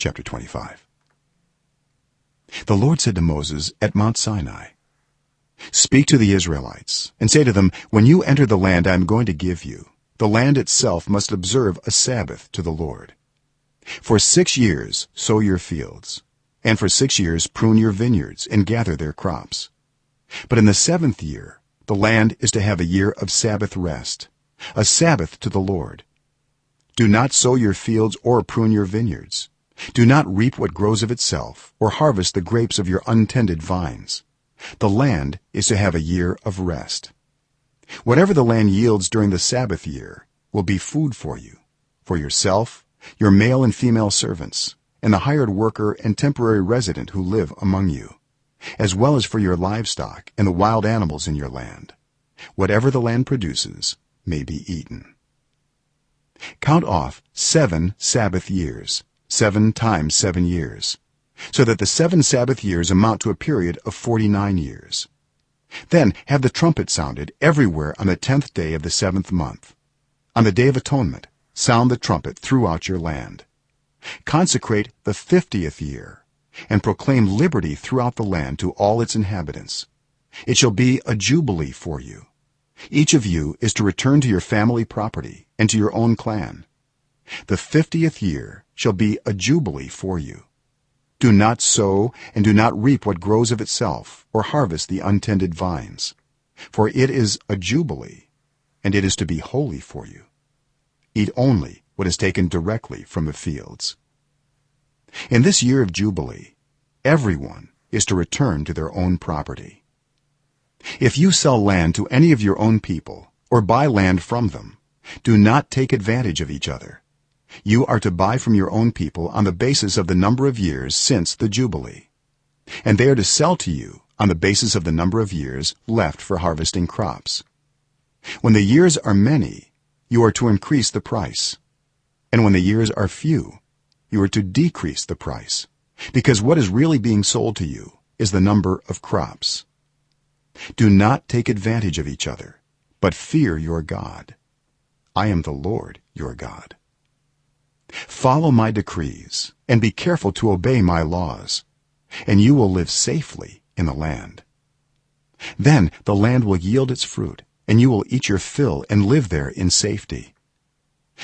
chapter 25. The Lord said to Moses at Mount Sinai, "Speak to the Israelites and say to them, when you enter the land I am going to give you, the land itself must observe a Sabbath to the Lord. For 6 years sow your fields, and for 6 years prune your vineyards and gather their crops. But in the 7th year the land is to have a year of Sabbath rest, a Sabbath to the Lord. Do not sow your fields or prune your vineyards. Do not reap what grows of itself or harvest the grapes of your untended vines. The land is to have a year of rest. Whatever the land yields during the Sabbath year will be food for you, for yourself, your male and female servants, and the hired worker and temporary resident who live among you, as well as for your livestock and the wild animals in your land. Whatever the land produces may be eaten. Count off 7 Sabbath years, 7 times 7 years, so that the 7 Sabbath years amount to a period of 49 years. Then have the trumpet sounded everywhere on the 10th day of the 7th month. On the Day of Atonement, sound the trumpet throughout your land. Consecrate the 50th year, and proclaim liberty throughout the land to all its inhabitants. It shall be a jubilee for you. Each of you is to return to your family property and to your own clan. The 50th year shall be a jubilee for you. Do not sow and do not reap what grows of itself or harvest the untended vines, for it is a jubilee, and it is to be holy for you. Eat only what is taken directly from the fields. In this year of jubilee, everyone is to return to their own property. If you sell land to any of your own people or buy land from them, do not take advantage of each other. You are to buy from your own people on the basis of the number of years since the jubilee, and they are to sell to you on the basis of the number of years left for harvesting crops. When the years are many, you are to increase the price, and when the years are few, you are to decrease the price, because what is really being sold to you is the number of crops. Do not take advantage of each other, but fear your God. I am the Lord your God. Follow my decrees and be careful to obey my laws, and you will live safely in the land. Then the land will yield its fruit, and you will eat your fill and live there in safety.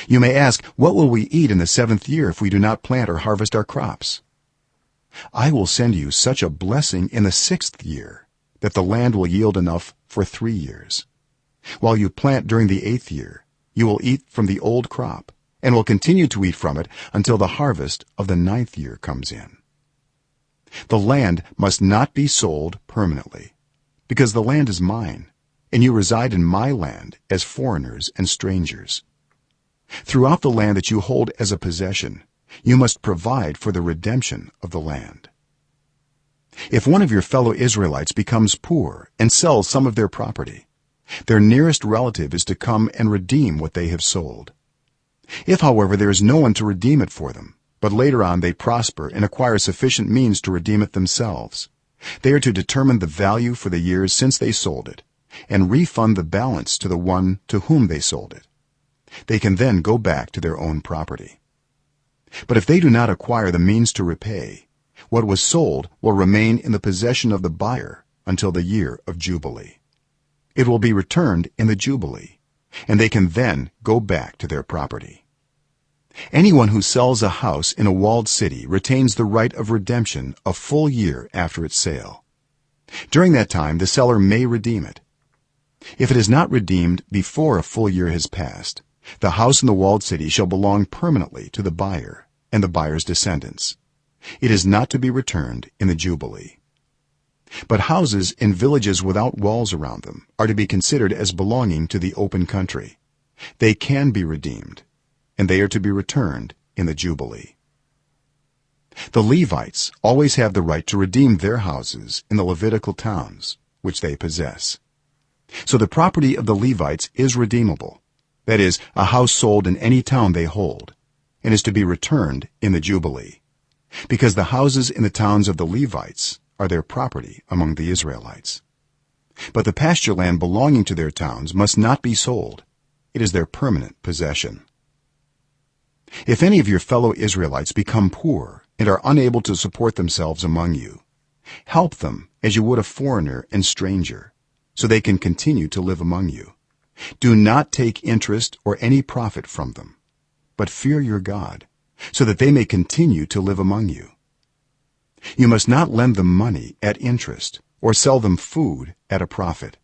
You may ask, what will we eat in the 7th year if we do not plant or harvest our crops? I will send you such a blessing in the 6th year that the land will yield enough for 3 years. While you plant during the 8th year, you will eat from the old crop and will continue to eat from it until the harvest of the 9th year comes in. The land must not be sold permanently, because the land is mine, and you reside in my land as foreigners and strangers. Throughout the land that you hold as a possession, you must provide for the redemption of the land. If one of your fellow Israelites becomes poor and sells some of their property, their nearest relative is to come and redeem what they have sold. If, however, there is no one to redeem it for them, but later on they prosper and acquire sufficient means to redeem it themselves, they are to determine the value for the years since they sold it and refund the balance to the one to whom they sold it. They can then go back to their own property. But if they do not acquire the means to repay, what was sold will remain in the possession of the buyer until the year of jubilee. It will be returned in the jubilee, and they can then go back to their property. Anyone who sells a house in a walled city retains the right of redemption a full year after its sale. During that time the seller may redeem it. If it is not redeemed before a full year has passed, the house in the walled city shall belong permanently to the buyer and the buyer's descendants. It is not to be returned in the jubilee. But houses in villages without walls around them are to be considered as belonging to the open country. They can be redeemed, and they are to be returned in the jubilee. The Levites always have the right to redeem their houses in the Levitical towns which they possess. So the property of the Levites is redeemable, that is, a house sold in any town they hold, and is to be returned in the jubilee, because the houses in the towns of the Levites are their property among the Israelites. But the pasture land belonging to their towns must not be sold. It is their permanent possession. If any of your fellow Israelites become poor and are unable to support themselves among you. Help them as you would a foreigner and stranger, so they can continue to live among you. Do not take interest or any profit from them, but fear your God, so that they may continue to live among you. You must not lend them money at interest or sell them food at a profit.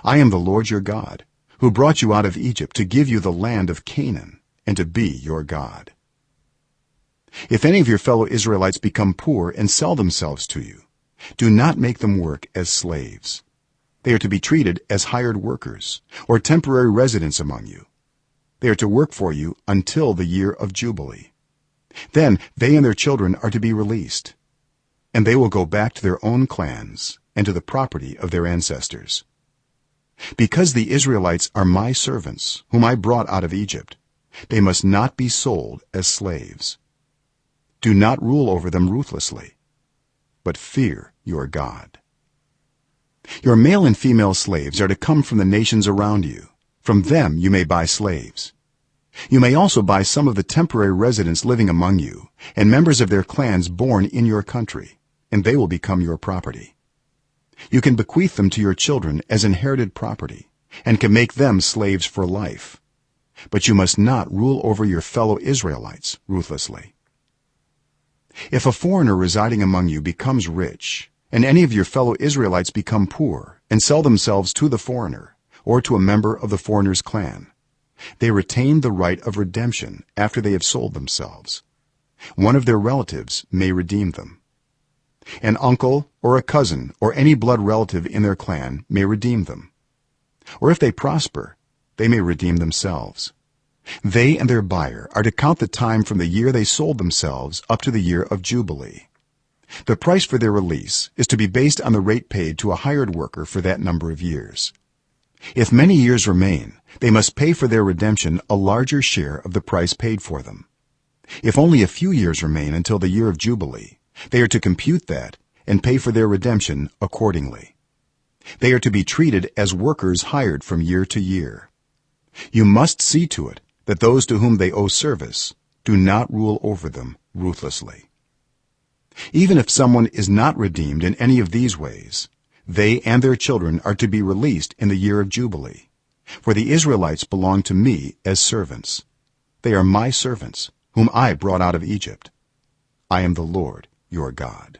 I am the Lord your God, who brought you out of Egypt to give you the land of Canaan and to be your God. If any of your fellow Israelites become poor and sell themselves to you, do not make them work as slaves. They are to be treated as hired workers or temporary residents among you. They are to work for you until the year of Jubilee. Then they and their children are to be released, and they will go back to their own clans and to the property of their ancestors. Because the Israelites are my servants, whom I brought out of Egypt, they must not be sold as slaves. Do not rule over them ruthlessly, but fear your God. Your male and female slaves are to come from the nations around you. From them you may buy slaves. You may also buy some of the temporary residents living among you and members of their clans born in your country, and they will become your property. You can bequeath them to your children as inherited property and can make them slaves for life, but you must not rule over your fellow Israelites ruthlessly. If a foreigner residing among you becomes rich, and any of your fellow Israelites become poor and sell themselves to the foreigner or to a member of the foreigner's clan, they retain the right of redemption after they have sold themselves. One of their relatives may redeem them. An uncle or a cousin or any blood relative in their clan may redeem them. Or if they prosper, they may redeem themselves. They and their buyer are to count the time from the year they sold themselves up to the year of Jubilee. The price for their release is to be based on the rate paid to a hired worker for that number of years. If many years remain, they must pay for their redemption a larger share of the price paid for them. If only a few years remain until the year of Jubilee, they are to compute that and pay for their redemption accordingly. They are to be treated as workers hired from year to year. You must see to it that those to whom they owe service do not rule over them ruthlessly. Even if someone is not redeemed in any of these ways, they and their children are to be released in the year of Jubilee, for the Israelites belong to me as servants. They are my servants, whom I brought out of Egypt. I am the Lord your God.